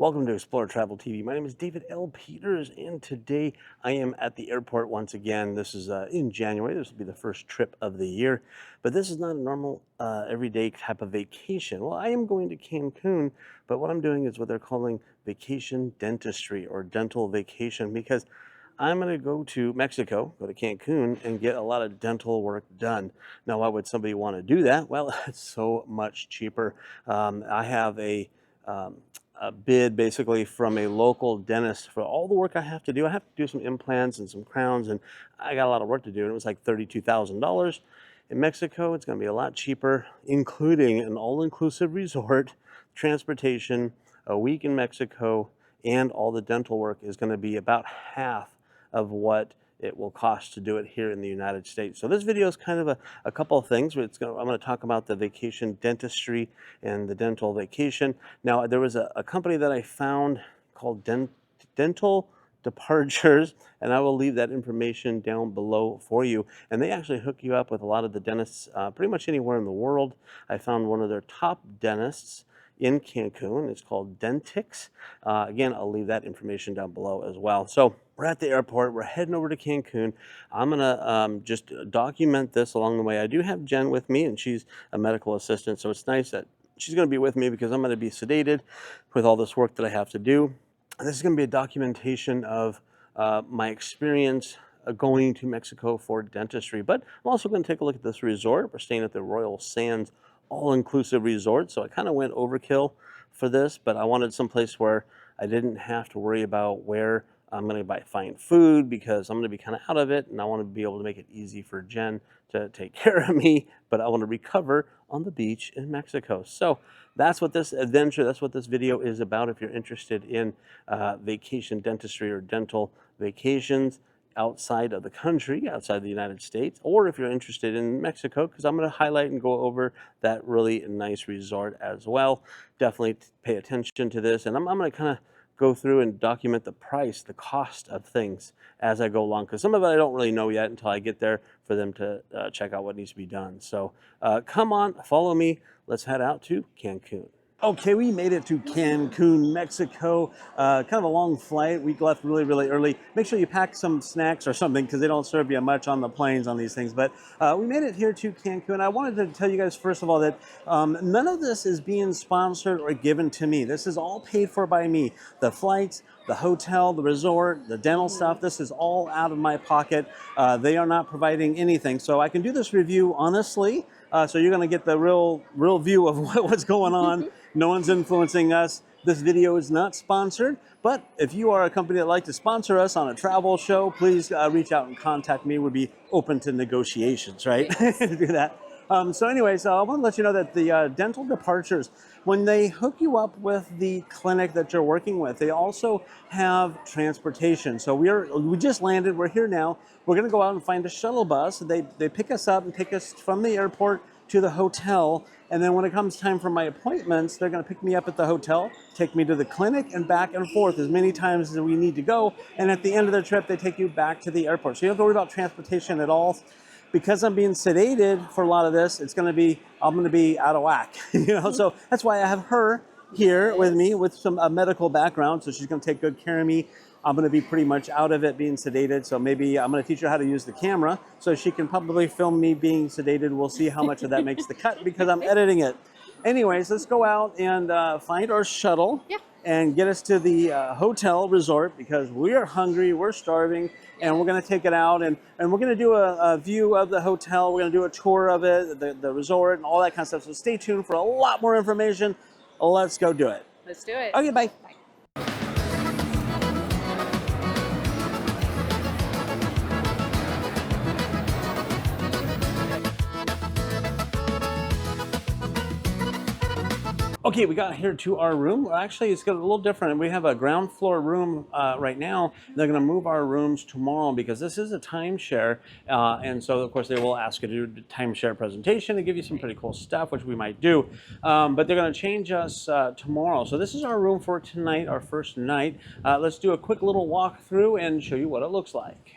Welcome to Explore Travel TV. My name is David L. Peters, and today I am at the airport once again. This is in January. This will be the first trip of the year, but this is not a normal, everyday type of vacation. Well, I am going to Cancun, but what I'm doing is what they're calling vacation dentistry or dental vacation because I'm going to go to Mexico, go to Cancun, and get a lot of dental work done. Now, why would somebody want to do that? Well, it's so much cheaper. I have um, a bid basically from a local dentist for all the work I have to do. I have to do some implants and some crowns, and I got a lot of work to do. And it was like $32,000. In Mexico, it's going to be a lot cheaper, including an all-inclusive resort, transportation, a week in Mexico, and all the dental work is going to be about half of what it will cost to do it here in the United States. So this video is kind of a couple of things. I'm going to talk about the vacation dentistry and the dental vacation. Now, there was a company that I found called Dental Departures, and I will leave that information down below for you. And they actually hook you up with a lot of the dentists pretty much anywhere in the world. I found one of their top dentists in Cancun. It's called Dentix. Again, I'll leave that information down below as well. So we're at the airport. We're heading over to Cancun. I'm gonna just document this along the way. I do have Jen with me, and she's a medical assistant, so it's nice that she's gonna be with me because I'm gonna be sedated with all this work that I have to do. And this is gonna be a documentation of my experience going to Mexico for dentistry. But I'm also gonna take a look at this resort. We're staying at the Royal Sands all-inclusive resort, so I kind of went overkill for this, but I wanted some place where I didn't have to worry about where I'm going to find food because I'm going to be kind of out of it, and I want to be able to make it easy for Jen to take care of me, but I want to recover on the beach in Mexico. So that's what this adventure, that's what this video is about. If you're interested in vacation dentistry or dental vacations outside of the country, outside the United States, or if you're interested in Mexico, because I'm going to highlight and go over that really nice resort as well. Definitely pay attention to this, and I'm going to kind of go through and document the price, the cost of things as I go along, because some of it I don't really know yet until I get there for them to check out what needs to be done. So come on, follow me. Let's head out to Cancun. Okay, we made it to Cancun, Mexico. Kind of a long flight. We left really, really early. Make sure you pack some snacks or something because they don't serve you much on the planes on these things. But we made it here to Cancun. I wanted to tell you guys, first of all, that none of this is being sponsored or given to me. This is all paid for by me. The flights, the hotel, the resort, the dental stuff, this is all out of my pocket. They are not providing anything. So I can do this review honestly. So you're going to get the real view of what's going on. No one's influencing us. This video is not sponsored, but if you are a company that like to sponsor us on a travel show, please reach out and contact me. We'd be open to negotiations, right? To do that. So anyways, I want to let you know that the Dental Departures, when they hook you up with the clinic that you're working with, they also have transportation. So we just landed, we're here now. We're going to go out and find a shuttle bus. They pick us up and take us from the airport to the hotel. And then when it comes time for my appointments, they're going to pick me up at the hotel, take me to the clinic, and back and forth as many times as we need to go. And at the end of the trip, they take you back to the airport. So you don't have to worry about transportation at all. Because I'm being sedated for a lot of this, I'm going to be out of whack. So that's why I have her here with me with some medical background. So she's going to take good care of me. I'm going to be pretty much out of it being sedated. So maybe I'm going to teach her how to use the camera so she can probably film me being sedated. We'll see how much of that makes the cut because I'm editing it. Anyways, let's go out and find our shuttle and get us to the hotel resort because we are hungry, we're starving, and we're going to take it out and we're going to do a view of the hotel. We're going to do a tour of it, the resort, and all that kind of stuff. So stay tuned for a lot more information. Let's go do it. Let's do it. Okay, bye. Okay, we got here to our room. Actually, it's got a little different. We have a ground floor room right now. They're going to move our rooms tomorrow because this is a timeshare. And so, of course, they will ask you to do a timeshare presentation and give you some pretty cool stuff, which we might do. But they're going to change us tomorrow. So this is our room for tonight, our first night. Let's do a quick little walkthrough and show you what it looks like.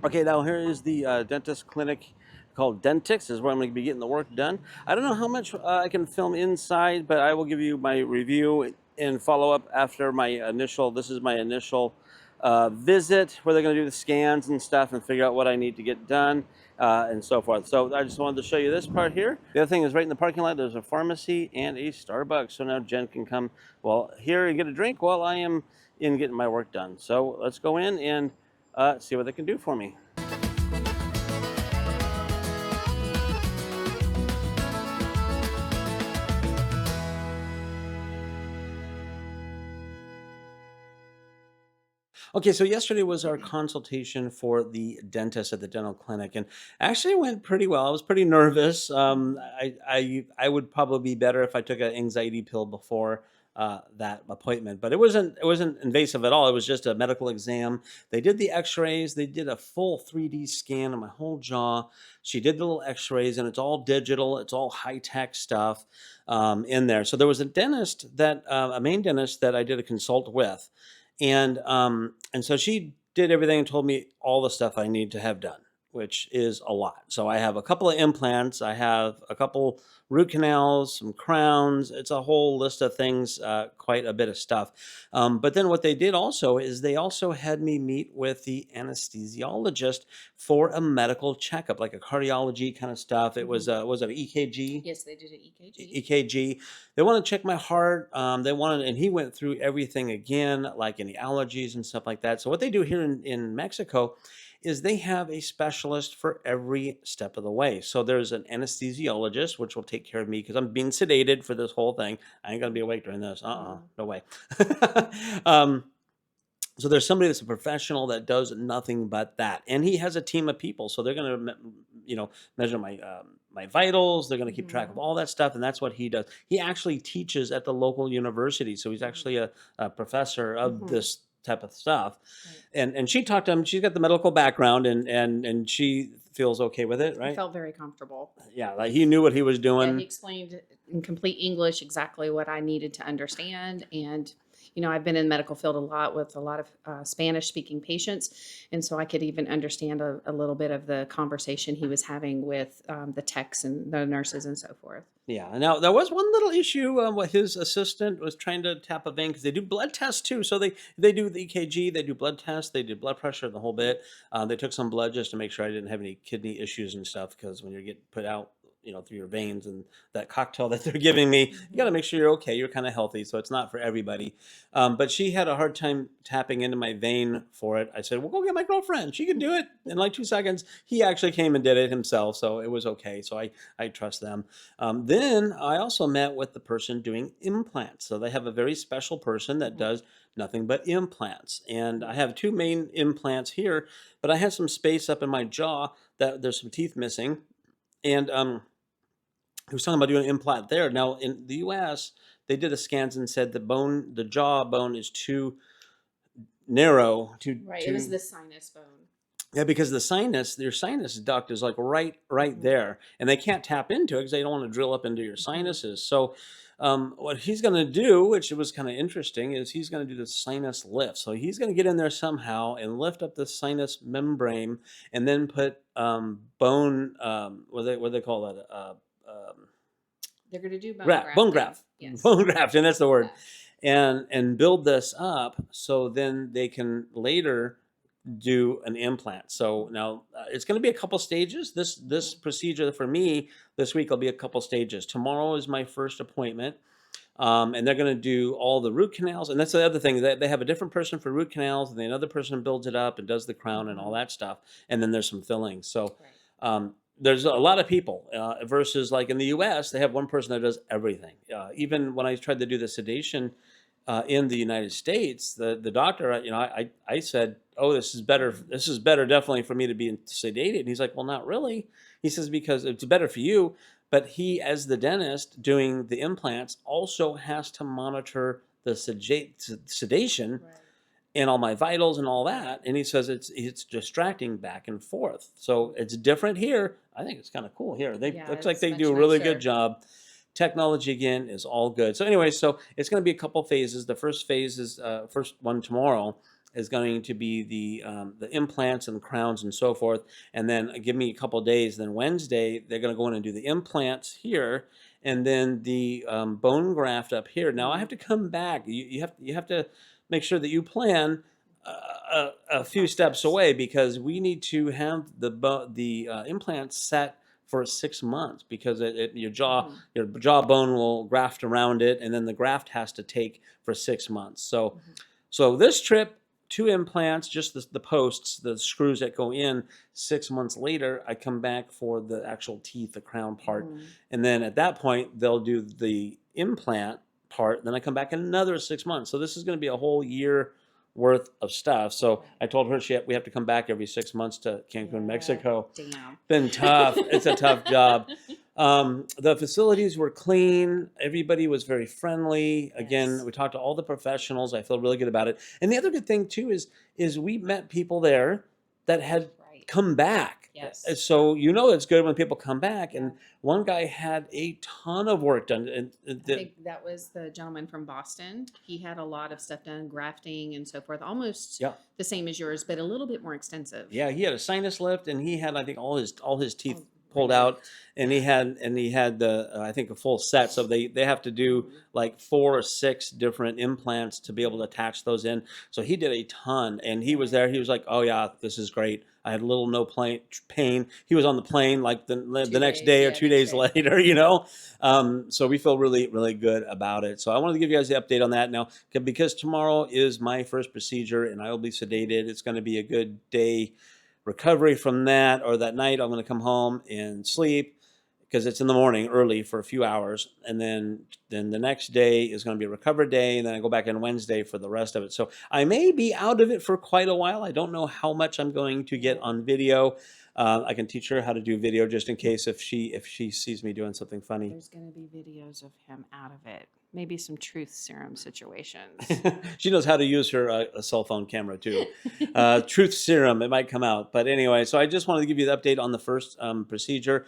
Okay, now here is the dentist clinic called Dentix. This is where I'm going to be getting the work done. I don't know how much I can film inside, but I will give you my review and follow up after my initial. This is my initial visit where they're going to do the scans and stuff and figure out what I need to get done and so forth. So I just wanted to show you this part here. The other thing is right in the parking lot, there's a pharmacy and a Starbucks. So now Jen can come here and get a drink while I am in getting my work done. So let's go in and see what they can do for me. Okay, so yesterday was our consultation for the dentist at the dental clinic, and actually it went pretty well. I was pretty nervous. I would probably be better if I took an anxiety pill before that appointment, but it wasn't invasive at all. It was just a medical exam. They did the X-rays. They did a full 3D scan of my whole jaw. She did the little X-rays, and it's all digital. It's all high-tech stuff in there. So there was a dentist a main dentist that I did a consult with, and so she did everything and told me all the stuff I need to have done, which is a lot. So I have a couple of implants, I have a couple root canals, some crowns. It's a whole list of things, quite a bit of stuff. But then what they did also is they also had me meet with the anesthesiologist for a medical checkup, like a cardiology kind of stuff. It was it an EKG? Yes, they did an EKG. EKG. They want to check my heart. They wanted, and he went through everything again, like any allergies and stuff like that. So what they do here in Mexico is they have a specialist for every step of the way. So there's an anesthesiologist, which will take care of me because I'm being sedated for this whole thing. I ain't gonna be awake during this. No way. um, so there's somebody that's a professional that does nothing but that, and he has a team of people. So they're going to, measure my vitals. They're going to keep track of Mhm. all that stuff, and that's what he does. He actually teaches at the local university, so he's actually a professor of Mhm. this type of stuff. Right. And she talked to him. She's got the medical background, and she feels okay with it, I right? felt very comfortable. Yeah, like he knew what he was Yeah, he doing. explained in complete English exactly what I needed to understand. And, I've been in the medical field a lot with a lot of Spanish speaking patients. And so I could even understand a little bit of the conversation he was having with the techs and the nurses and so forth. Yeah. Now there was one little issue. What his assistant was trying to tap a vein because they do blood tests too. So they do the EKG, they do blood tests, they do blood pressure, the whole bit. They took some blood just to make sure I didn't have any kidney issues and stuff. Because when you get put out, through your veins and that cocktail that they're giving me, you got to Mhm. make sure you're okay. You're kind of healthy, so it's not for everybody. But she had a hard time tapping into my vein for it. I said, "Well, go get my girlfriend. She can do it in like 2 seconds." He actually came and did it himself, so it was okay. So I trust them. Then I also met with the person doing implants. So they have a very special person that Mhm. does nothing but implants. And I have two main implants here, but I have some space up in my jaw that there's some teeth missing. And he was talking about doing an implant there. Now in the US, they did the scans and said the jaw bone is too narrow, Right. It was too the sinus bone. yeah, because your sinus duct is like right Mhm. there, and they can't tap into it because they don't want to drill up into your Mhm. sinuses. So, what he's going to do, which was kind of interesting, is he's going to do the sinus lift. So he's going to get in there somehow and lift up the sinus membrane, and then put bone, what do they call that? They're going to do bone Bone grafting. graft, Yes. bone graft, and that's the word, Yeah. and build this up so then they can later do an implant. So now it's going to be a couple stages. This Mhm. procedure for me this week will be a couple stages. Tomorrow is my first appointment, and they're going to do all the root canals. And that's the other thing, they have a different person for root canals, and then another person builds it up and does the crown and all Mhm. that stuff. And then there's some fillings. So Right. there's a lot of people versus like in the U.S. they have one person that does everything. Even when I tried to do the sedation in the United States, the doctor, I said, "Oh, this is better. Mhm. This is better, definitely for me to be sedated." And he's like, "Well, not really." He says because it's better for you, but he, as the dentist doing the implants, also has to monitor the sedation Right. and all my vitals and all that. And he says it's distracting back and forth. So it's different here. I think it's kind of cool here. They Yeah, looks like it's they do much a really good nicer. job. Technology again is all good. So anyway, so it's going to be a couple phases. The first phase is first one tomorrow, is going to be the implants and the crowns and so forth. And then give me a couple of days. Then Wednesday, they're going to go in and do the implants here, and then the bone graft up here. Now I have to come back. You have to make sure that you plan a few steps Process. away, because we need to have the implants set for 6 months, because Mhm. your jawbone will graft around it, and then the graft has to take for 6 months. So Mhm. so this trip, 2 implants, just the posts, the screws that go in. 6 months later, I come back for the actual teeth, the crown part, Mhm. and then at that point they'll do the implant part. Then I come back in another 6 months. So this is going to be a whole year worth of stuff. So Right. I told her we have to come back every 6 months to Cancun, Yeah. Mexico. Damn. Been tough. It's a tough job. The facilities were clean. Everybody was very friendly. Again, Yes. we talked to all the professionals. I feel really good about it. And the other good thing too is we met people there that had Right. come back. Yes. So it's good when people come back. Yeah. And one guy had a ton of work done. And I think that was the gentleman from Boston. He had a lot of stuff done, grafting and so forth, almost yeah, the same as yours, but a little bit more extensive. yeah, he had a sinus lift, and he had, I think, all his teeth Oh, pulled out, removed. and Yeah. he had the I think a full set. So they have to do Mhm. like 4 or 6 different implants to be able to Mhm. attach those in. So he did a ton, and he was Yeah. there. He was like, "Oh yeah, this is great." I had little no pain. He was on the plane like the Two next days. day or Yeah. two Next days day. later. So we feel really really good about it. So I wanted to give you guys the update on that now, because tomorrow is my first procedure, and I will be Mhm. sedated. It's going to be a good day recovery from that. Or that night I'm going to come home and sleep, because it's in the morning early for a few hours, and then the next day is going to be a recover day, and then I go back on Wednesday for the rest of it. So I may be out of it for quite a while. I don't know how much I'm going to get Yeah. on video. I can teach her how to do video, just in case if she sees me doing something funny. There's going to be videos of him out of it. Maybe some truth serum situations. She knows how to use her a cell phone camera too. Truth serum, it might come out. But anyway, so I just wanted to give you the update on the first procedure.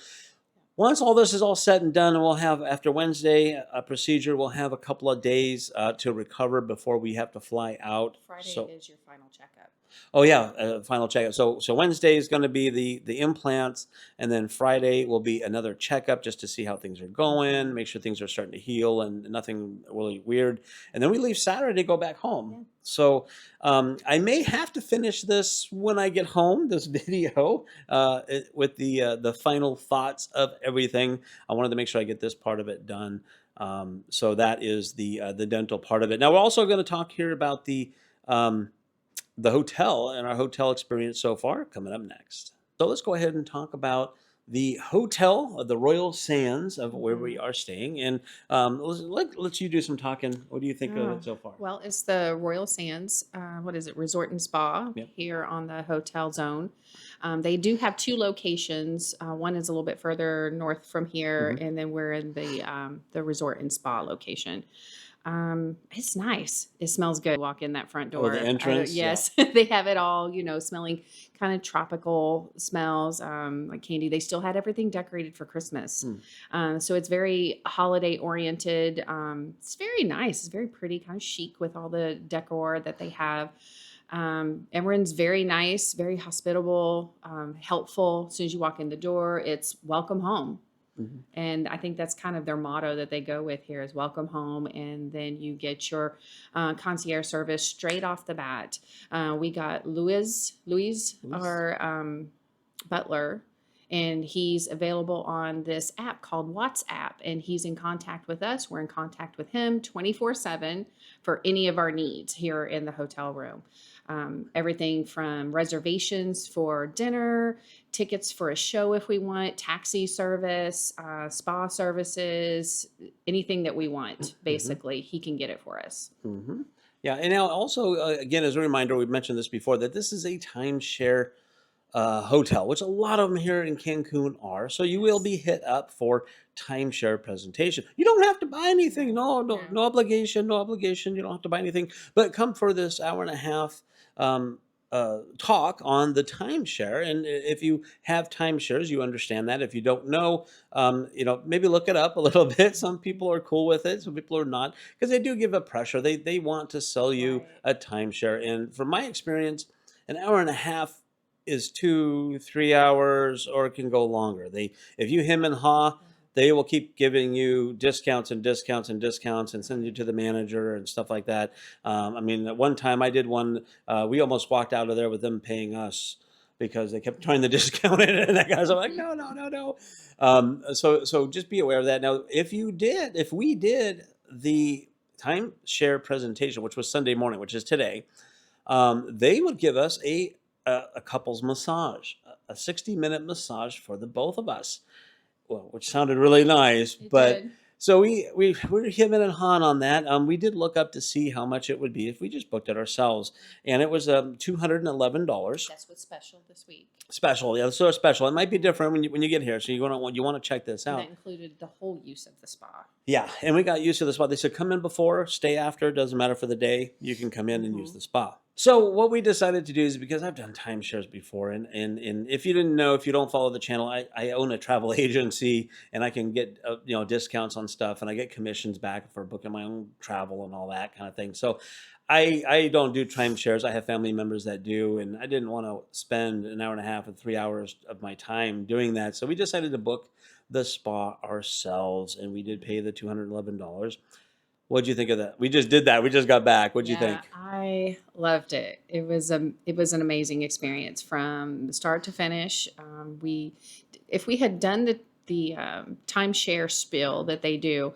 Once all this is all said and done, and we'll have, after Wednesday a procedure, we'll have a couple of days to recover before we have to fly out. Friday So is your final checkup. oh yeah, final checkup. So Wednesday is going to be the implants, and then Friday will be another checkup, just to see how things are going, Mhm. make sure things are starting to heal and nothing really weird. And then we leave Saturday to go back home. Yeah. So I may have to finish this when I get home. This video with the final thoughts of everything. I wanted to make sure I get this part of it done. So that is the dental part of it. Now we're also going to talk here about um, the hotel and our hotel experience so far, coming up next. So let's go ahead and talk about the hotel, the Royal Sands of where we Mhm. are staying. And let's you do some talking. What do you think of Oh, it so far? well, it's the Royal Sands. What is it? Resort and Spa Yep. here on the hotel zone. They do have two locations. One is a little bit further north from here, Hmm. and then we're in the Resort and Spa location. It's nice. It smells good. Walk in that front Oh, the door. entrance. Yeah. Yes, they have it all. Smelling kind of tropical smells, like candy. They still had everything decorated for Christmas, Hmm. so it's very holiday oriented. It's very nice. It's very pretty, kind of chic with all the decor that they have. Everyone's very nice, very hospitable, helpful. As soon as you walk in the door, it's welcome home. Hmm. And I think that's kind of their motto that they go with here is welcome home. And then you get your concierge service straight off the bat. We got Louise, Luis? our butler, and he's available on this app called WhatsApp. And he's in contact with us. We're in contact with him 24/7 for any of our needs here in the hotel room. Everything from reservations for dinner, tickets for a show if we want, taxi service, spa services, anything that we want, Hmm. basically, he can get it for us. Hmm. Yeah, and now also, again, as a reminder, we've mentioned this before, that this is a timeshare hotel, which a lot of them here in Cancun are. So you will Yes. be hit up for timeshare presentation. You don't have to buy anything. No, No, no no. obligation. No obligation. You don't have to buy anything. But come for this hour and a half. talk on the timeshare. And if you have timeshares, you understand that. If you don't know, maybe look it up a little bit. Some Mhm. people are cool with it, some people are not, because they do give a pressure. They want to sell you Right. a timeshare. And from my experience, an hour and a half is 2, 3 hours, or it can go longer. If you hem and haw, Yeah. they will keep giving you discounts and discounts and discounts and send you to the manager and stuff like that. I mean, at one time I did one, we almost walked out of there with them paying us because they kept trying to discount it, and that guys are like, no, no, no, no. So just be aware of that. Now, if we did the timeshare presentation, which was Sunday morning, which is today, they would give us a couple's massage, a 60-minute massage for the both of us, well, which sounded really nice. It But did. so we were hemming and hawing on that. We did look up to see how much it would be if we just booked it ourselves, and it was $211 That's what's special this week. special. Yeah, so special. It might be Mhm. different when you get here, so you want to check this And that out. included the whole use of the spa. Yeah, and we got used to the spa. They said come in before, stay after. Doesn't matter for the day. You can come in and use Mhm. the spa. So what we decided to do is, because I've done timeshares before, and if you didn't know, if you don't follow the channel, I own a travel agency, and I can get discounts on stuff, and I get commissions back for booking my own travel and all that kind of thing. So I don't do timeshares. I have family members that do, and I didn't want to spend an hour and a half and 3 hours of my time doing that. So we decided to book the spa ourselves, and we did pay the $211. What'd you think of that? We just did that. We just got back. What'd you Yeah, think? I loved it. It was an amazing experience from start to finish. If we had done the timeshare spill that they do,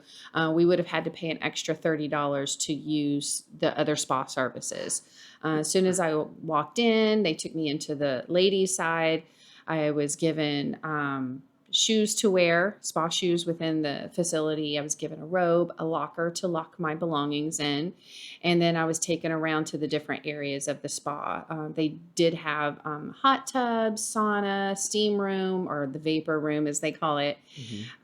we would have had to pay an extra $30 to use the other spa services. As soon as I walked in, they took me into the ladies' side. I was given shoes to wear, spa shoes within the facility. I was given a robe, a locker to lock my belongings in, and then I was taken around to the different areas of the spa. They did have hot tubs, sauna, steam room, or the vapor room as they call it,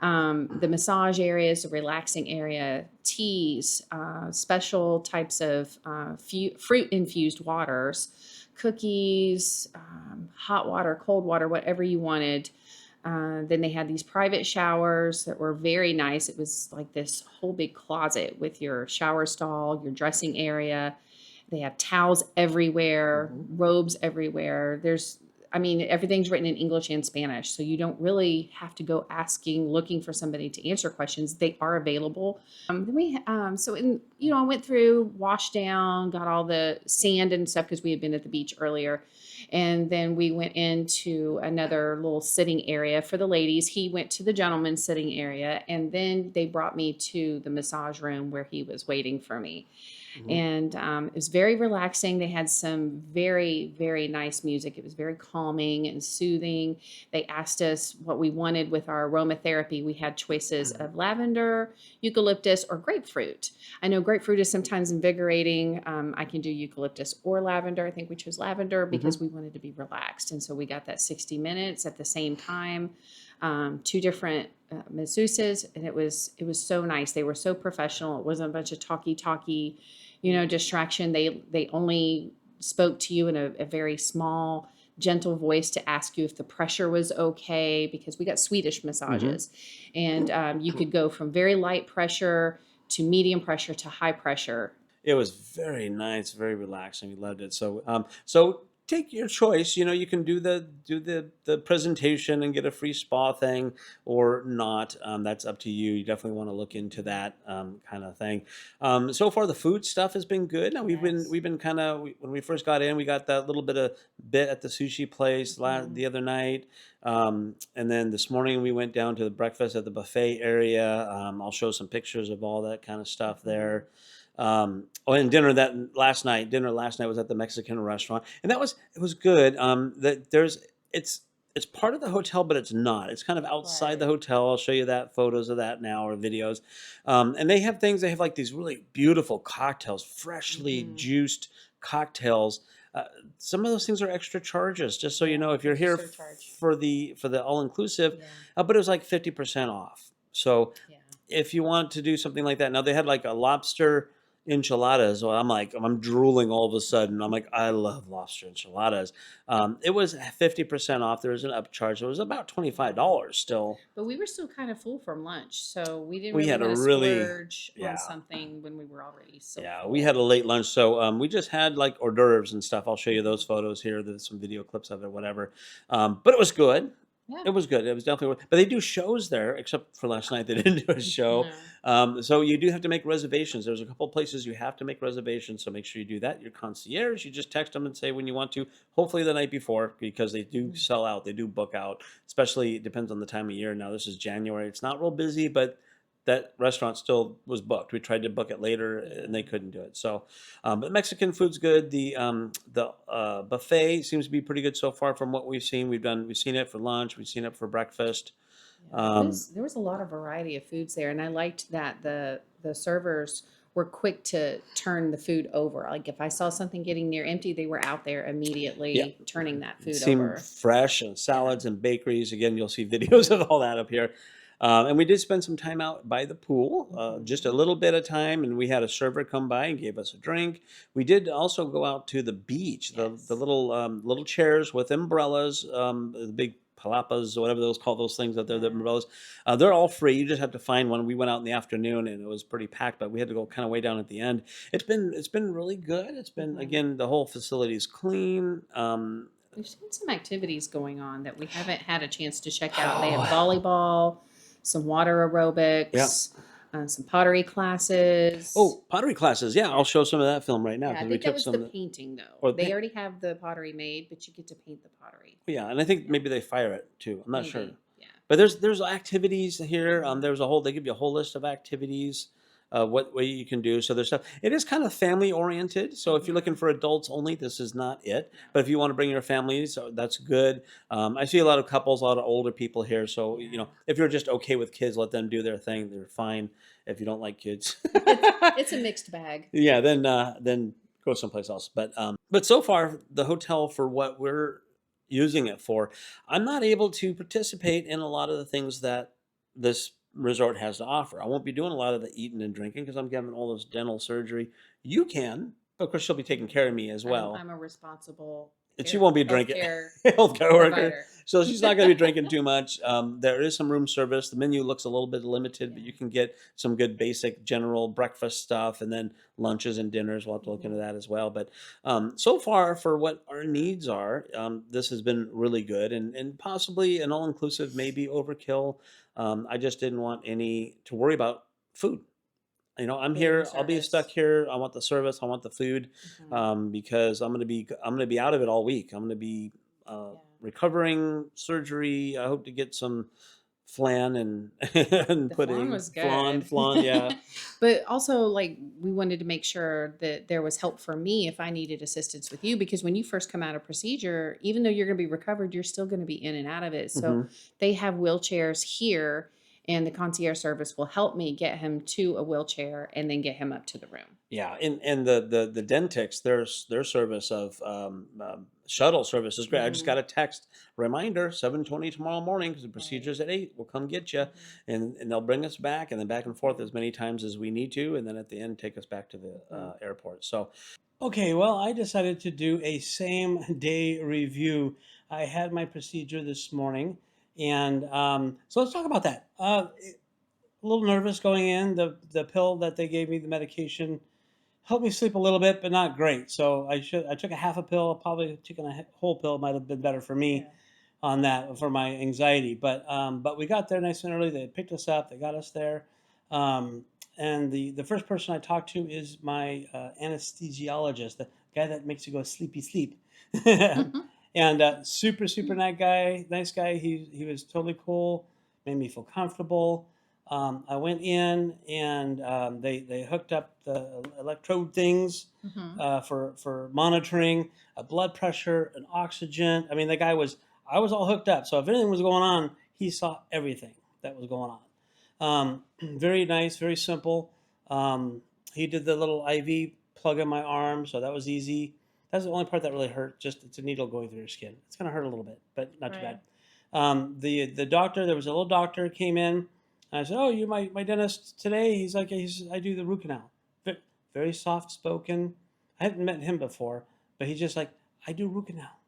Mhm. the massage areas, the relaxing area, teas, special types of fruit infused waters, cookies, hot water, cold water, whatever you wanted. Then they had these private showers that were very nice. It was like this whole big closet with your shower stall, your dressing area. They have towels everywhere, Mhm. robes everywhere. I mean, everything's written in English and Spanish. So you don't really have to go asking, looking for somebody to answer questions. They are available. I went through, washed down, got all the sand and stuff because we had been at the beach earlier. And then we went into another little sitting area for the ladies. He went to the gentleman's sitting area. And then they brought me to the massage room where he was waiting for me, Mhm. and it was very relaxing. They had some very, very nice music. It was very calming and soothing. They asked us what we wanted with our aromatherapy. We had choices of lavender, eucalyptus, or grapefruit. I know grapefruit is sometimes invigorating. I can do eucalyptus or lavender. I think we chose lavender because Mhm. we wanted to be relaxed. And so we got that 60 minutes at the same time, two different masseuses, and it was so nice. They were so professional. It wasn't a bunch of talky distraction. They only spoke to you in a very small, gentle voice to ask you if the pressure was okay, because we got Swedish Mhm. massages, and you could go from very light pressure to medium pressure to high pressure. It was very nice, very relaxing. We loved it. So take your choice. You can do the presentation and get a free spa thing, or not. That's up to you. You definitely want to look into Mhm. that kind of thing. So far, the food stuff has been good. Now Yes. we've been kind of, when we first got in, we got that little bit at the sushi place Mhm. the other night. And then this morning we went down to the breakfast at the buffet area. I'll show some pictures of all that kind of stuff Mhm. there. And dinner last night was at the Mexican restaurant, and it was good. That there's it's part of the hotel, but it's not. It's kind of outside the Right. hotel. I'll show you that photos of that now, or videos. And they have things. They have like these really beautiful cocktails, freshly Mhm. juiced cocktails. Uh, some of those things are extra charges, just so you know. Yeah, If you're there's a here surcharge. for the all inclusive, Yeah. but it was like 50% off. So Yeah. if you want to do something like that. Now they had like a lobster enchiladas. So I'm drooling all of a sudden. I'm like, I love lobster enchiladas. It was 50% off. There was an upcharge. It was about $25 still. But we were still kind of full from lunch, so we didn't We really had a want to really, splurge on yeah. something when we were already so Yeah, we had full. a late lunch, so we just had like hors d'oeuvres and stuff. I'll show you those Mhm. photos here. There's some video clips of it, whatever. But it was good. Yeah. It was good. It was definitely. But they do shows there, except for last night they didn't do a show. No. So you do have to make reservations. There's a couple places you have to make reservations, so make sure you do that. Your concierge, you just text them and say when you want to. Hopefully the night before, because they do Mm. sell out. They do book out. Especially it depends on the time of year. Now this is January. It's not real busy, but that restaurant still was booked. We tried to book it later and Yeah. they couldn't do it. So, but Mexican food's good. The buffet seems to be pretty good so far from what we've seen. We've seen it for lunch. We've seen it for breakfast. Yeah, Um, there was a lot of variety of foods there, and I liked that the servers were quick to turn the food over. Like if I saw something getting near empty, they were out there yeah, immediately turning that it food seemed over. fresh and Yeah. salads and bakeries. Again, you'll see videos of all that up here. And we did spend some time out by the pool, just a Mhm. little bit of time, and we had a server come by and gave us a drink. We did also go out to the beach, the Yes. little chairs with umbrellas, the big palapas or whatever those call those things out there, the Yeah. umbrellas. They're all free. You just have to find one. We went out in the afternoon and it was pretty packed, but we had to go kind of way down at the end. It's been really good. It's been Mhm. again the whole facility is clean. We've seen some activities going on that we haven't had a chance to check out. They have Oh, volleyball, some water yeah. aerobics, some pottery classes. Oh, pottery classes. Yeah, Yeah. I'll show some of that film right now Yeah, I because we think that took was the some. painting though. Or They already have the pottery made, but you get to paint the pottery. yeah, and I think Yeah, maybe they fire it too. I'm not sure, maybe. Yeah. but there's activities here. Mhm. There's a whole. They give you a whole list of activities. What way you can do. So there's stuff. It is kind of family oriented. So if you're looking Mhm. for adults only, this is not it. No. But if you want to bring your families, so that's good. I see a lot of couples, a lot of older people here. So Yeah. if you're just okay with kids, let them do their thing. They're fine. If you don't like kids, It's a mixed bag. yeah, then go someplace else. But so far the hotel for what we're using it for, I'm not able to participate in a lot of the things that this resort has to offer. I won't be doing a lot of the eating and drinking because I'm getting all this dental surgery. You can, but of course she'll be taking care of me as well. I'm a responsible And she won't be drinking. healthcare Healthcare worker. provider. So she's not going to be drinking too much. There is some room service. The menu looks a little bit limited, but Yeah. you can get some good basic general breakfast stuff and then lunches and dinners. We'll have to look into Mhm. that as well. But so far, for what our needs are, this has been really good and possibly an all inclusive, maybe overkill. I just didn't want any to worry about food. I'm Food and here. I'll be stuck service. here. I want the service. I want the food, Mhm. because I'm gonna be out of it all week. I'm gonna be Yeah. recovering surgery. I hope to get some flan and and The flan pudding, was flan, good. flan. Yeah. But also, like, we wanted to make sure that there was help for me if I needed assistance with you, because when you first come out of procedure, even though you're going to be recovered, you're still going to be in and out of it. So hmm they have wheelchairs here, and the concierge service will help me get him to a wheelchair and then get him up to the room. Yeah, and the Dentix, their service of shuttle service is great. I just got Hmm. a text reminder 7:20 tomorrow morning because the Right. procedure's at 8. We'll come get you, Hmm. and they'll bring us back and then back and forth Hmm. as many times as we need to, and then at the end take us back to the Hmm. airport. So okay, well, I decided to do a same day review. I had my procedure this morning, and so let's talk about that. A little nervous going in. The pill that they gave me, the medication, helped me sleep a little bit, but not great. So I took a half a pill. Probably taking a whole pill might have been better for me Yeah. on that for my anxiety. But we got there nice and early. They picked us up. They got us there. Um, and the first person I talked to is my anesthesiologist, the guy that makes you go sleepy sleep. Hmm. And super nice guy. He was totally cool. Made me feel comfortable. I went in and they hooked up the electrode things Hmm. for monitoring blood pressure and oxygen. I mean, the guy was I was all hooked up. So if anything was going on, he saw everything that was going on. Very nice, very simple. He did the little IV plug in my arm, so that was easy. That's the only part that really hurt. Just it's a needle going through your skin. It's gonna hurt a little bit, but not too bad. Right. The doctor, there was a little doctor came in. And I said, "Oh, you're my dentist today." He's like, "I do the root canal." very soft spoken. I hadn't met him before, but he's just like, I do root canal.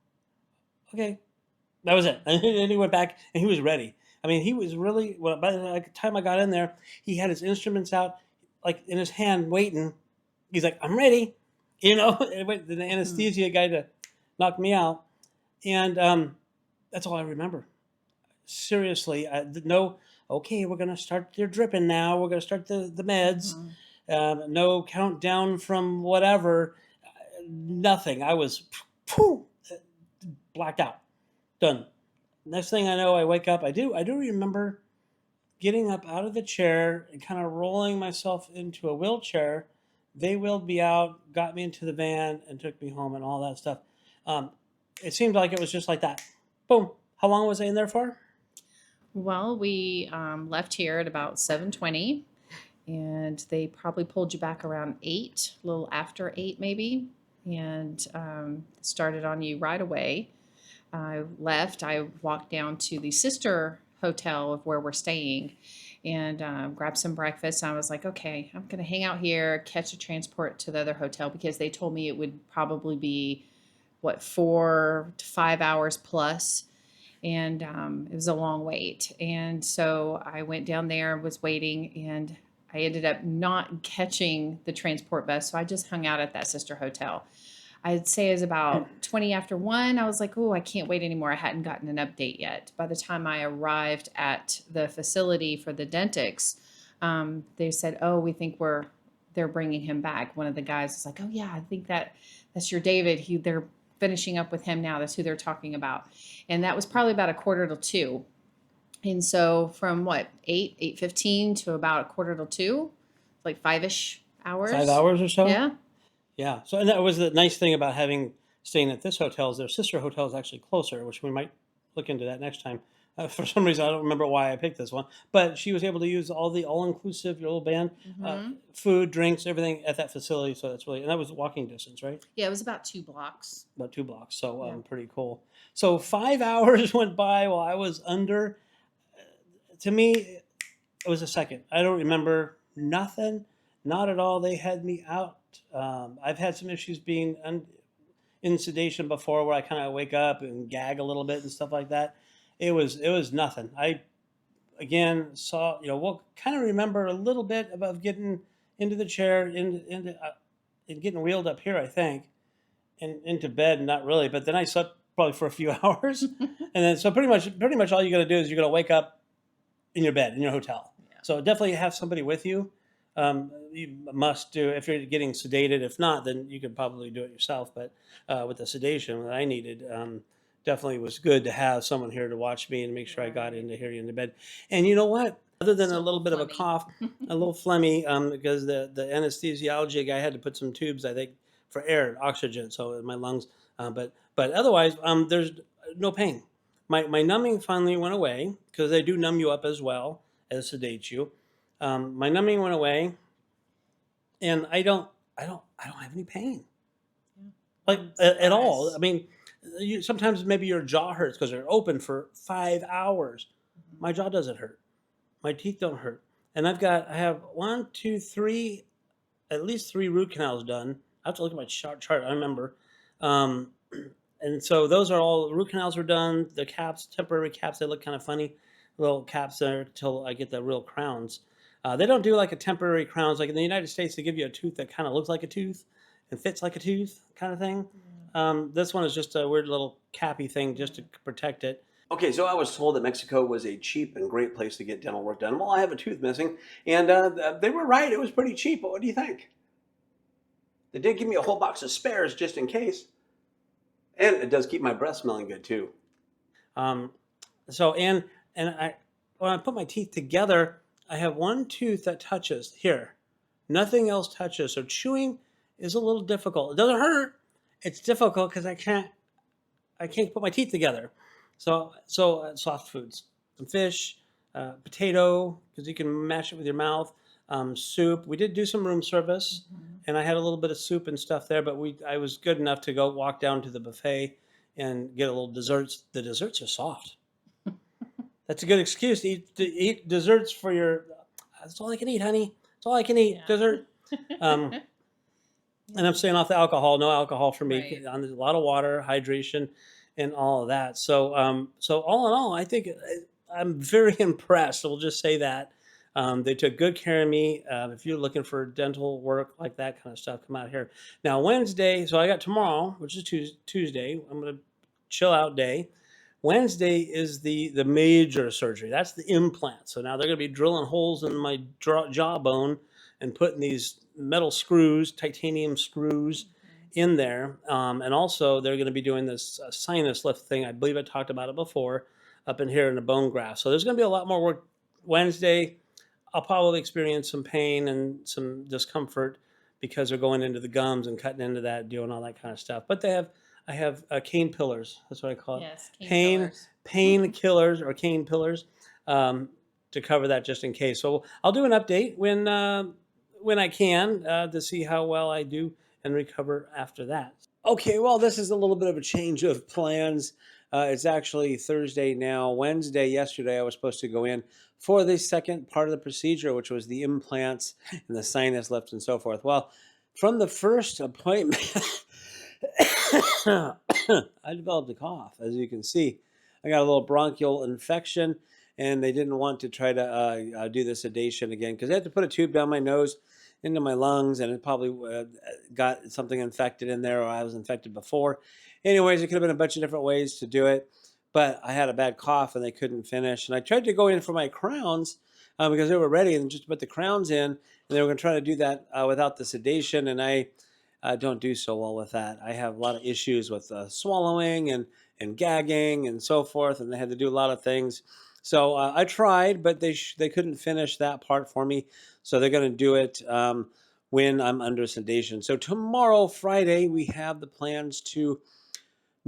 Okay, that was it. And then he went back and he was ready. I mean, he was really, well, by the time I got in there, he had his instruments out, like in his hand, waiting. He's like, I'm ready. And wait, the Hmm. anesthesia guy to knock me out. And that's all I remember. Seriously, no, okay, we're going to start your dripping now. We're going to start the meds. Mhm. No countdown from whatever. Nothing. I was phew, blacked out. Done. Next thing I know, I wake up. I do remember getting up out of the chair and kind of rolling myself into a wheelchair. They wheeled me out, got me into the van, and took me home and all that stuff. Um, it seemed like it was just like that. Boom. How long was I in there for? Well, we left here at about 7:20, and they probably pulled you back around 8, a little after 8 maybe, and started on you right away. I left. I walked down to the sister hotel of where we're staying and grabbed some breakfast. I was like, okay, I'm going to hang out here, catch a transport to the other hotel because they told me it would probably be, what, 4 to 5 hours plus. And it was a long wait. And so I went down there, was waiting, and I ended up not catching the transport bus. So I just hung out at that sister hotel. I'd say it was about 20 after 1. I was like, oh, I can't wait anymore. I hadn't gotten an update yet. By the time I arrived at the facility for the Dentix, they said, oh, we think they're bringing him back. One of the guys was like, oh, yeah, I think that's your David. They're finishing up with him now. That's who they're talking about. And that was probably about 1:45. And so from what, 8:15 to about 1:45, like 5-ish Five hours. hours or so? Yeah. Yeah. So, and that was the nice thing about having staying at this hotel is their sister hotel is actually closer, which we might look into that next time. For some reason, I don't remember why I picked this one, but she was able to use all the all-inclusive, your little band, Hmm. food, drinks, everything at that facility. So that's really, and that was walking distance, right? Yeah, it was about 2 blocks. About 2 blocks. So Yeah. pretty cool. So 5 hours went by while I was under. To me, it was a second. I don't remember nothing, not at all. They had me out. I've had some issues being in sedation before, where I kind of wake up and gag a little bit and stuff like that. It was nothing. I again saw, we'll kind of remember a little bit about getting into the chair, and getting wheeled up here, I think, and into bed. Not really, but then I slept probably for a few hours, and then so pretty much all you got to do is you're gonna wake up in your bed in your hotel. Yeah. So definitely have somebody with you. You must do if you're getting sedated. If not, then you could probably do it yourself. But with the sedation that I needed, definitely was good to have someone here to watch me and make sure I got Right. into here in the bed. And you know what? Other than a Still a little little bit of a phlegmy. cough, a little phlegmy, because the anesthesiology guy had to put some tubes, I think, for air, oxygen, so in my lungs. But otherwise, there's no pain. My numbing finally went away because they do numb you up as well as sedate you. My numbing went away, and I don't have any pain, Yeah. like I'm at all. I surprised. mean, sometimes maybe your jaw hurts because they're open for 5 hours. Mhm. My jaw doesn't hurt. My teeth don't hurt, and I have one, two, three, at least three root canals done. I have to look at my chart. I remember. Um, and so those are all root canals were done. The caps, temporary caps, they look kind of funny, little caps there until I get the real crowns. They don't do like a temporary crowns like in the United States. They give you a tooth that kind of looks like a tooth and fits like a tooth, kind of thing. Yeah. This one is just a weird little cappy thing just to Yeah. protect it. Okay, so I was told that Mexico was a cheap and great place to get dental work done. Well, I have a tooth missing, and they were right. It was pretty cheap. But what do you think? They did give me a whole box of spares just in case, and it does keep my breath smelling good too. Um, so and I when I put my teeth together, I have one tooth that touches here. Nothing else touches. So chewing is a little difficult. It doesn't hurt. It's difficult because I can't put my teeth together. So soft foods, some fish, potato because you can mash it with your mouth. Soup. We did do some room service, Mhm. and I had a little bit of soup and stuff there. But I was good enough to go walk down to the buffet and get a little desserts. The desserts are soft. That's a good excuse to eat desserts for your. That's all I can eat, honey. That's all I can eat. Yeah. Dessert. Um, And I'm staying off the alcohol. No alcohol for me. Right. On a lot of water, hydration, and all of that. So all in all, I think I'm very impressed. We'll just say that they took good care of me. If you're looking for dental work like that kind of stuff, come out here. Now Wednesday, so I got tomorrow, which is Tuesday. I'm gonna chill out day. Wednesday is the major surgery. That's the implant. So now they're gonna be drilling holes in my jawbone and putting these metal screws, titanium screws, Mhm. in there. And also, they're going to be doing this sinus lift thing. I believe I talked about it before up in here in the bone graft. So there's going to be a lot more work Wednesday. I'll probably experience some pain and some discomfort because they're going into the gums and cutting into that, doing all that kind of stuff. But I have cane pillars. That's what I call it. Yes, cane Pain, pillars. pain killers or cane pillars um, to cover that just in case. So I'll do an update when I can to see how well I do and recover after that. Okay, well, this is a little bit of a change of plans. It's actually Thursday now. Wednesday, yesterday, I was supposed to go in for the second part of the procedure, which was the implants and the sinus lift and so forth. Well, from the first appointment, I developed a cough, as you can see. I got a little bronchial infection, and they didn't want to try to do the sedation again because they had to put a tube down my nose into my lungs, and it probably got something infected in there, or I was infected before. Anyways, it could have been a bunch of different ways to do it, but I had a bad cough, and they couldn't finish. And I tried to go in for my crowns because they were ready and just put the crowns in, and they were going to try to do that without the sedation, and I don't do so well with that. I have a lot of issues with swallowing and gagging and so forth, and they had to do a lot of things. So I tried, but they couldn't finish that part for me. So they're going to do it when I'm under sedation. So tomorrow, Friday, we have the plans to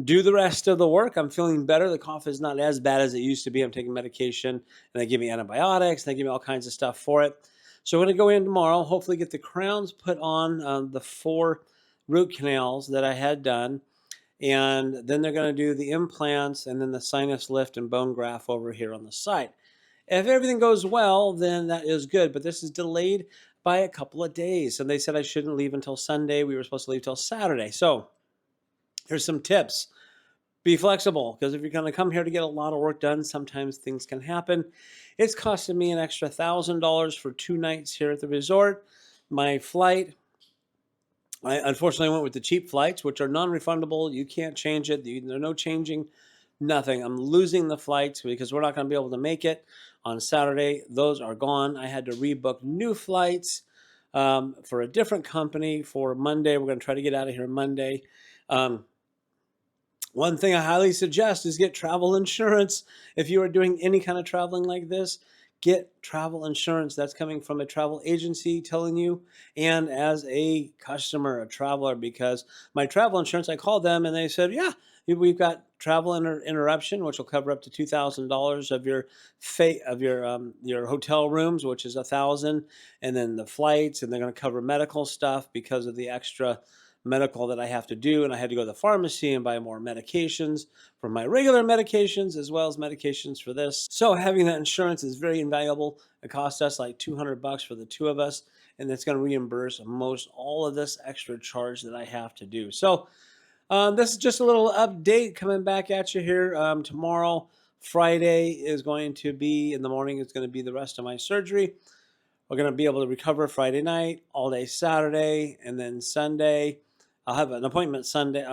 do the rest of the work. I'm feeling better. The cough is not as bad as it used to be. I'm taking medication, and they give me antibiotics. And they give me all kinds of stuff for it. So I'm going to go in tomorrow, hopefully get the crowns put on the 4 root canals that I had done. And then they're going to do the implants and then the sinus lift and bone graft over here on the side. If everything goes well, then that is good. But this is delayed by a couple of days. And they said I shouldn't leave until Sunday. We were supposed to leave till Saturday. So here's some tips. Be flexible, because if you're going to come here to get a lot of work done, sometimes things can happen. It's costing me an extra $1,000 for 2 nights here at the resort. My flight, I unfortunately went with the cheap flights, which are non-refundable. You can't change it. There's no changing, nothing. I'm losing the flights because we're not going to be able to make it on Saturday. Those are gone. I had to rebook new flights for a different company for Monday. We're going to try to get out of here Monday. One thing I highly suggest is get travel insurance. If you are doing any kind of traveling like this, get travel insurance. That's coming from a travel agency telling you, and as a customer, a traveler, because my travel insurance, I called them and they said, yeah, we've got travel interruption, which will cover up to $2,000 of your hotel rooms, which is 1,000, and then the flights, and they're going to cover medical stuff because of the extra medical that I have to do. And I had to go to the pharmacy and buy more medications for my regular medications as well as medications for this. So having that insurance is very invaluable. It cost us like $200 for the 2 of us, and it's going to reimburse most all of this extra charge that I have to do. So this is just a little update coming back at you here. Tomorrow, Friday, is going to be in the morning. It's going to be the rest of my surgery. We're going to be able to recover Friday night, all day Saturday, and then Sunday. I'll have an appointment Sunday.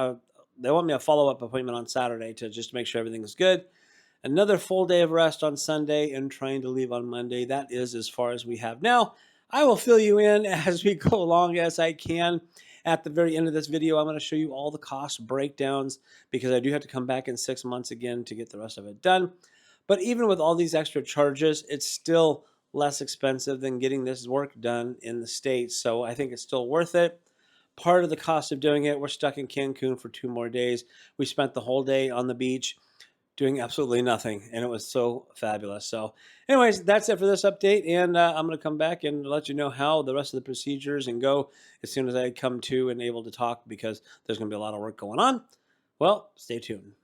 They want me a follow-up appointment on Saturday to just make sure everything is good. Another full day of rest on Sunday and trying to leave on Monday. That is as far as we have now. I will fill you in as we go along as I can. At the very end of this video, I'm going to show you all the cost breakdowns because I do have to come back in 6 months again to get the rest of it done. But even with all these extra charges, it's still less expensive than getting this work done in the States. So I think it's still worth it. Part of the cost of doing it, we're stuck in Cancun for 2 more days. We spent the whole day on the beach doing absolutely nothing, and it was so fabulous. So anyways, that's it for this update, and I'm going to come back and let you know how the rest of the procedures and go as soon as I come to and able to talk, because there's going to be a lot of work going on. Well, stay tuned.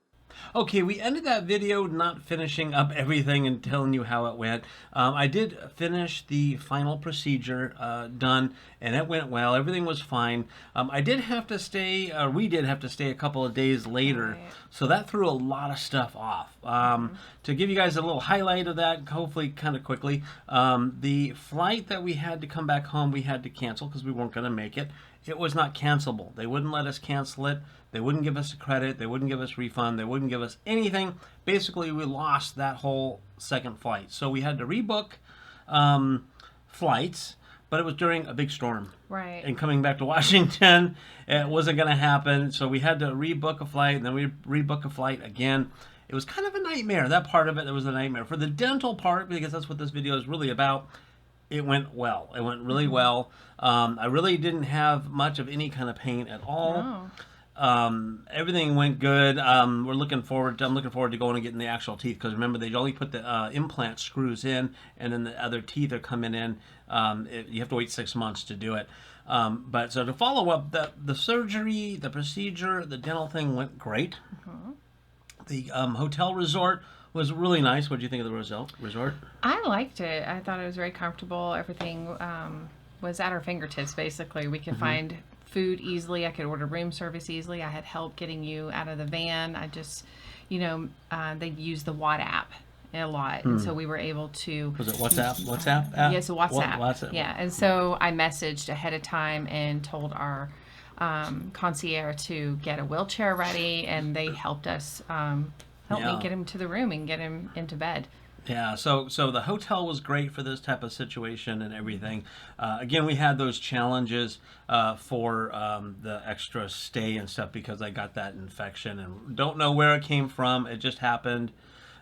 Okay, we ended that video not finishing up everything and telling you how it went. I did finish the final procedure done, and it went well. Everything was fine. I did have to stay, we did have to stay a couple of days later, Right. so that threw a lot of stuff off. To give you guys a little highlight of that, hopefully kind of quickly, the flight that we had to come back home, we had to cancel because we weren't going to make it. It was not cancelable. They wouldn't let us cancel it. They wouldn't give us a credit. They wouldn't give us refund. They wouldn't give us anything. Basically, we lost that whole second flight. So we had to rebook flights, but it was during a big storm. Right. And coming back to Washington, it wasn't going to happen. So we had to rebook a flight, and then we rebook a flight again. It was kind of a nightmare. That part of it, was a nightmare. For the dental part, because that's what this video is really about, it went well. It went really well. I really didn't have much of any kind of pain at all. Oh. Everything went good. I'm looking forward to going and getting the actual teeth, because remember, they only put the implant screws in, and then the other teeth are coming in. You have to wait 6 months to do it. But so to follow up, the surgery, the procedure, the dental thing went great. The hotel resort was really nice. What did you think of the resort? I liked it. I thought it was very comfortable. Everything was at our fingertips, basically. We could find food easily. I could order room service easily. I had help getting you out of the van. I just, they used the Watt app a lot. And so we were able to... Was it WhatsApp app? Yes, a WhatsApp. WhatsApp. Yeah, and so I messaged ahead of time and told our concierge to get a wheelchair ready, and they helped us help me get him to the room and get him into bed. Yeah, so the hotel was great for this type of situation and everything. Again, we had those challenges for the extra stay and stuff, because I got that infection and don't know where it came from. It just happened.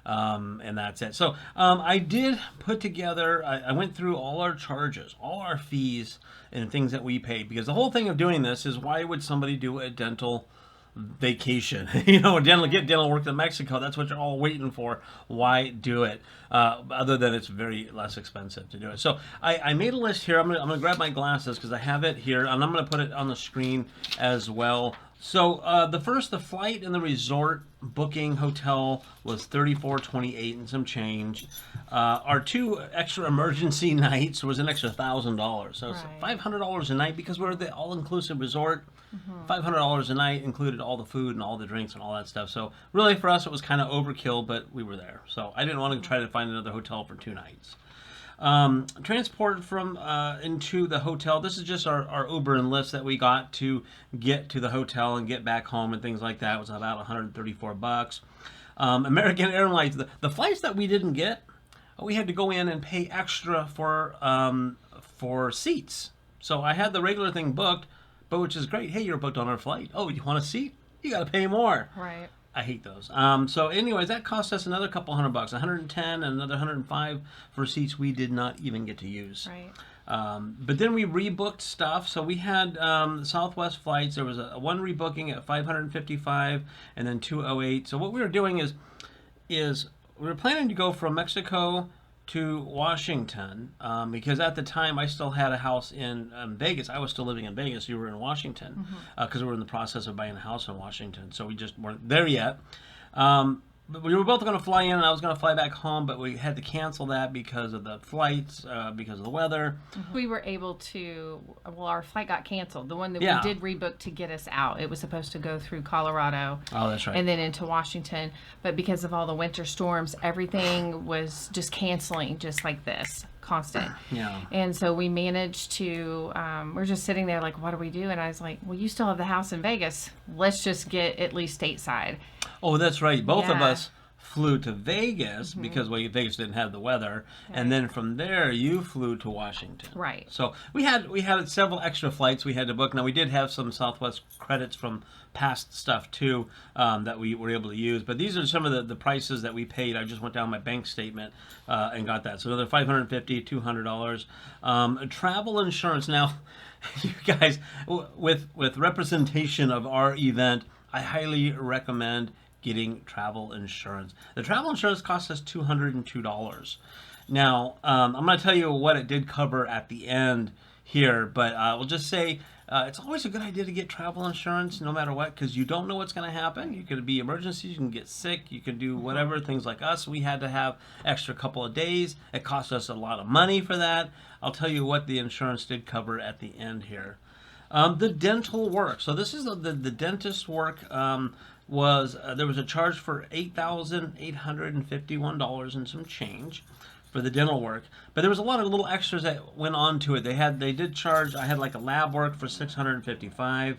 And that's it. So I did put together, I went through all our charges, all our fees and things that we paid, because the whole thing of doing this is, why would somebody do a dental vacation? Get dental work in Mexico? That's what you're all waiting for. Why do it? Other than it's very less expensive to do it. So I made a list here. I'm gonna grab my glasses because I have it here, and I'm gonna put it on the screen as well. So the flight and the resort booking hotel was $34.28 and some change. Our 2 extra emergency nights was an extra $1,000. So it's $500 a night, because we're the all-inclusive resort. $500 a night included all the food and all the drinks and all that stuff. So really, for us, it was kind of overkill, but we were there. So I didn't want to try to find another hotel for 2 nights. Transport from into the hotel. This is just our Uber and Lyft that we got to get to the hotel and get back home and things like that. It was about $134. American Airlines, the flights that we didn't get, we had to go in and pay extra for seats. So I had the regular thing booked, but which is great. Hey, you're booked on our flight. Oh, you want a seat? You got to pay more. Right. I hate those. So anyways, that cost us another couple $100, $110 and another $105 for seats we did not even get to use. Right. But then we rebooked stuff. So we had Southwest flights. There was one rebooking at $555 and then $208. So what we were doing is we were planning to go from Mexico to Washington, because at the time I still had a house in Vegas. I was still living in Vegas. You were in Washington, because we were in the process of buying a house in Washington. So we just weren't there yet. But we were both going to fly in, and I was going to fly back home, but we had to cancel that because of the flights, because of the weather. We were able to, our flight got canceled. The one that we did rebook to get us out. It was supposed to go through Colorado. Oh, that's right. And then into Washington. But because of all the winter storms, everything was just canceling, just like this. Constant. Yeah. And so we managed to, we're just sitting there like, what do we do? And I was like, well, you still have the house in Vegas. Let's just get at least stateside. Oh, that's right. Both of us flew to Vegas because Vegas didn't have the weather, and then from there you flew to Washington. Right. So we had several extra flights we had to book. Now we did have some Southwest credits from past stuff too, that we were able to use. But these are some of the prices that we paid. I just went down my bank statement and got that. So another $550, $200. Travel insurance. Now, you guys, with representation of our event, I highly recommend getting travel insurance. The travel insurance cost us $202. Now, I'm going to tell you what it did cover at the end here, but we'll just say It's always a good idea to get travel insurance no matter what, because you don't know what's going to happen. You could be emergencies, you can get sick, you can do whatever. Things like us, we had to have extra couple of days. It cost us a lot of money for that. I'll tell you what the insurance did cover at the end here. The dental work. So this is the dentist work. Was There was a charge for $8,851 and some change for the dental work, but there was a lot of little extras that went on to it. They did charge. I had like a lab work for 655.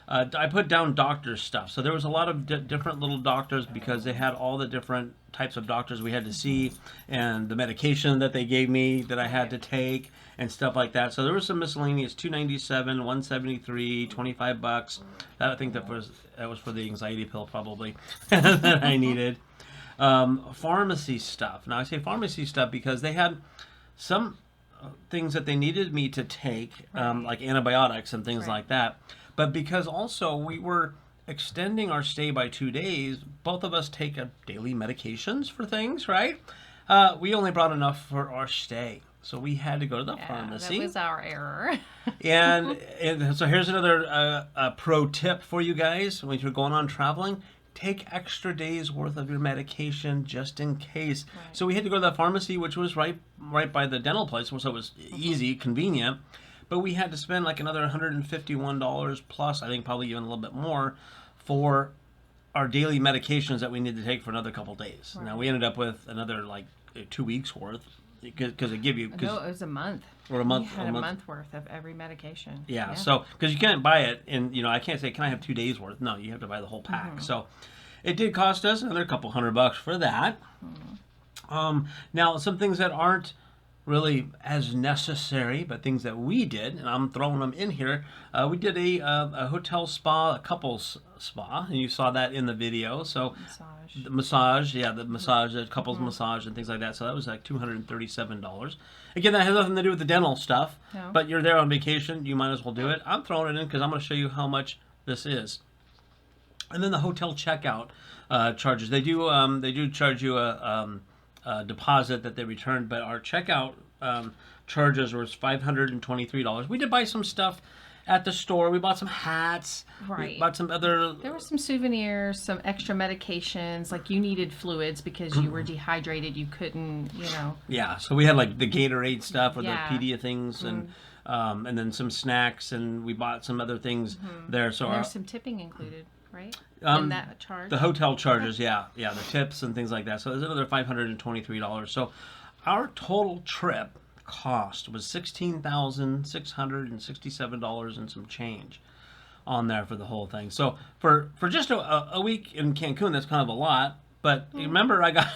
I put down doctors stuff, so there was a lot of different little doctors because they had all the different types of doctors we had to see, and the medication that they gave me that I had to take and stuff like that. So there was some miscellaneous, 297, 173, $25. That I think that was for the anxiety pill probably that I needed. Pharmacy stuff. Now I say pharmacy stuff because they had some things that they needed me to take, like antibiotics and things like that. But because also we were extending our stay by 2 days, both of us take daily medications for things, right? We only brought enough for our stay. So we had to go to the pharmacy. That was our error. and so here's another pro tip for you guys when you're going on traveling. Take extra days worth of your medication just in case. Right. So we had to go to the pharmacy, which was right by the dental place, so it was easy, convenient. But we had to spend like another $151 plus, I think probably even a little bit more, for our daily medications that we need to take for another couple days. Right. Now we ended up with another like 2 weeks worth because it give you. No, it was a month. Or a month. We had a month worth of every medication. Yeah. So because you can't buy it, and I can't say, can I have 2 days worth? No, you have to buy the whole pack. So it did cost us another couple $100 for that. Now some things that aren't really as necessary, but things that we did, and I'm throwing them in here. We did a hotel spa, a couples spa, and you saw that in the video. So the massage, the couples massage and things like that. So that was like $237. Again, that has nothing to do with the dental stuff, but you're there on vacation, you might as well do it. I'm throwing it in because I'm going to show you how much this is. And then the hotel checkout charges. They do charge you a deposit that they returned, but our checkout charges was $523. We did buy some stuff at the store. We bought some hats. Right. We bought some other. There were some souvenirs, some extra medications, like you needed fluids because you were dehydrated. You couldn't, Yeah. So we had like the Gatorade stuff or the Pedia things and then some snacks, and we bought some other things there. So and there's some tipping included, right? In that charge. The hotel charges, the tips and things like that. So there's another $523. So our total trip cost was $16,667 and some change on there for the whole thing. So for just a week in Cancun, that's kind of a lot. But remember, I got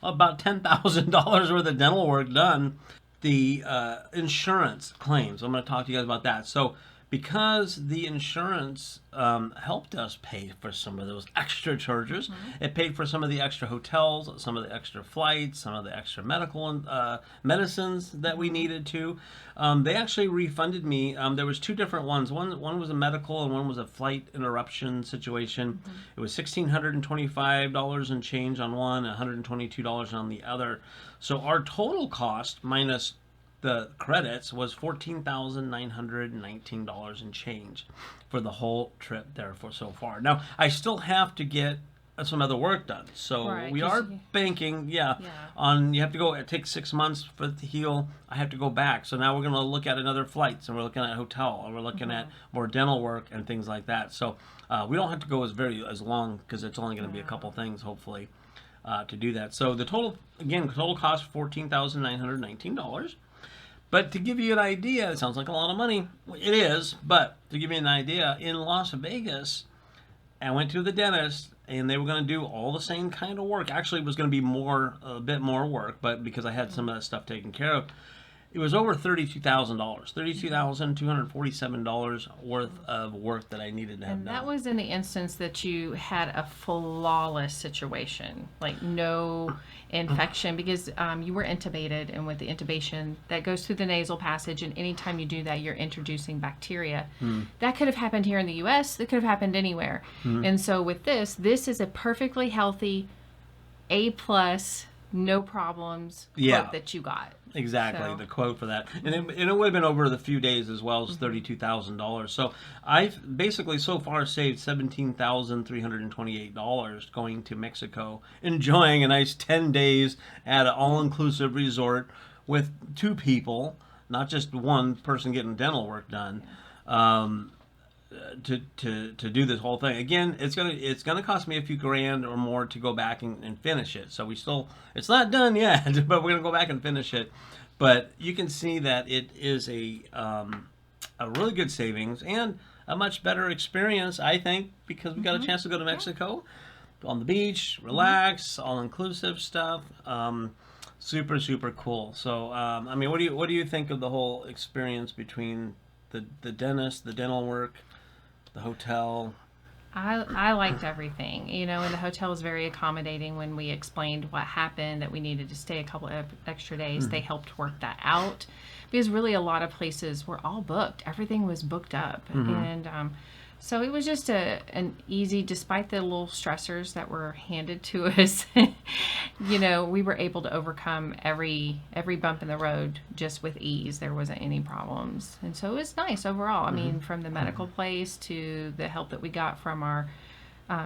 about $10,000 worth of dental work done. The insurance claims. I'm going to talk to you guys about that. So because the insurance helped us pay for some of those extra charges, it paid for some of the extra hotels, some of the extra flights, some of the extra medical medicines that we needed to. They actually refunded me. There was 2 different ones. One was a medical and one was a flight interruption situation. It was $1,625 and change on one, $122 on the other. So our total cost minus the credits was $14,919 and change for the whole trip there for so far. Now I still have to get some other work done, so we are banking on. You have to go. It takes 6 months for it to heal. I have to go back, so now we're going to look at another flights, and we're looking at hotel, and we're looking at more dental work and things like that. So we don't have to go as long because it's only going to be a couple things hopefully to do that. So the total cost $14,919. But to give you an idea, it sounds like a lot of money. It is, but to give you an idea, in Las Vegas, I went to the dentist, and they were going to do all the same kind of work. Actually, it was going to be a bit more work, but because I had some of that stuff taken care of, it was over $32,000, $32,247 worth of work that I needed to have done. And that was in the instance that you had a flawless situation, like no infection, because you were intubated, and with the intubation, that goes through the nasal passage, and anytime you do that, you're introducing bacteria. That could have happened here in the U.S. That could have happened anywhere. And so with this is a perfectly healthy A+ no problems Yeah. quote that you got. Exactly, So- the quote for that, and it would have been over the few days as well as $32,000. So I've basically so far saved $17,328 going to Mexico, enjoying a nice 10 days at an all-inclusive resort with two people, not just one person getting dental work done. To do this whole thing again, it's gonna cost me a few grand or more to go back and finish it. So it's not done yet, but we're gonna go back and finish it. But you can see that it is a really good savings and a much better experience, I think, because we got a chance to go to Mexico, on the beach, relax, all inclusive stuff. Super super cool. So I mean, what do you think of the whole experience between the dentist, the dental work, the hotel? I liked everything, and the hotel was very accommodating when we explained what happened, that we needed to stay a couple of extra days. They helped work that out because really a lot of places were all booked. Everything was booked up. And so it was just an easy, despite the little stressors that were handed to us, we were able to overcome every bump in the road just with ease. There wasn't any problems. And so it was nice overall. I mean, from the medical place to the help that we got from our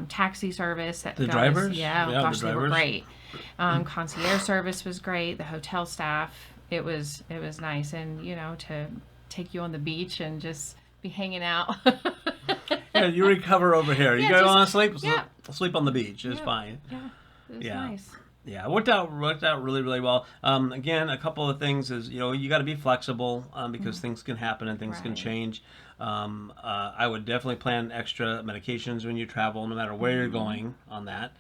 taxi service. That The got drivers? Us, yeah, Yeah, gosh, the they were drivers. great. Concierge service was great. The hotel staff, it was nice. And, to take you on the beach and just be hanging out. Yeah, you recover over here. You Yeah, guys just- want to sleep? yeah. Sleep on the beach. It's Yeah. fine. Yeah, it was Yeah. nice. Yeah, it worked out really really well. Again, a couple of things is you got to be flexible because things can happen and things can Right. change. I would definitely plan extra medications when you travel, no matter where you're going on that.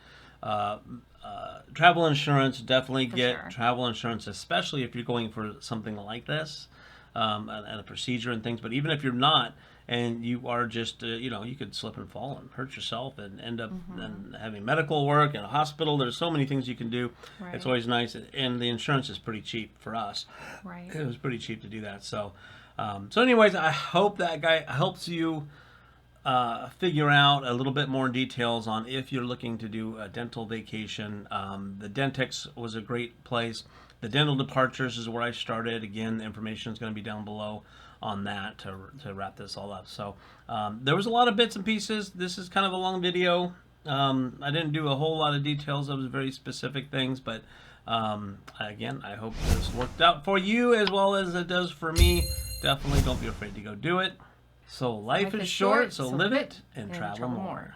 Travel insurance, definitely get sure. travel insurance, especially if you're going for something like this and a procedure and things. But even if you're not, and you are just, you could slip and fall and hurt yourself and end up then having medical work in a hospital. There's so many things you can do. Right. It's always nice, and the insurance is pretty cheap for us. Right. It was pretty cheap to do that. So, anyways, I hope that guy helps you figure out a little bit more details on if you're looking to do a dental vacation. The Dentex was a great place. The Dental Departures is where I started. Again, the information is going to be down below on that to wrap this all up. So there was a lot of bits and pieces. This is kind of a long video. I didn't do a whole lot of details of very specific things, but again, I hope this worked out for you as well as it does for me. Definitely don't be afraid to go do it. So life is short, so live it and travel more.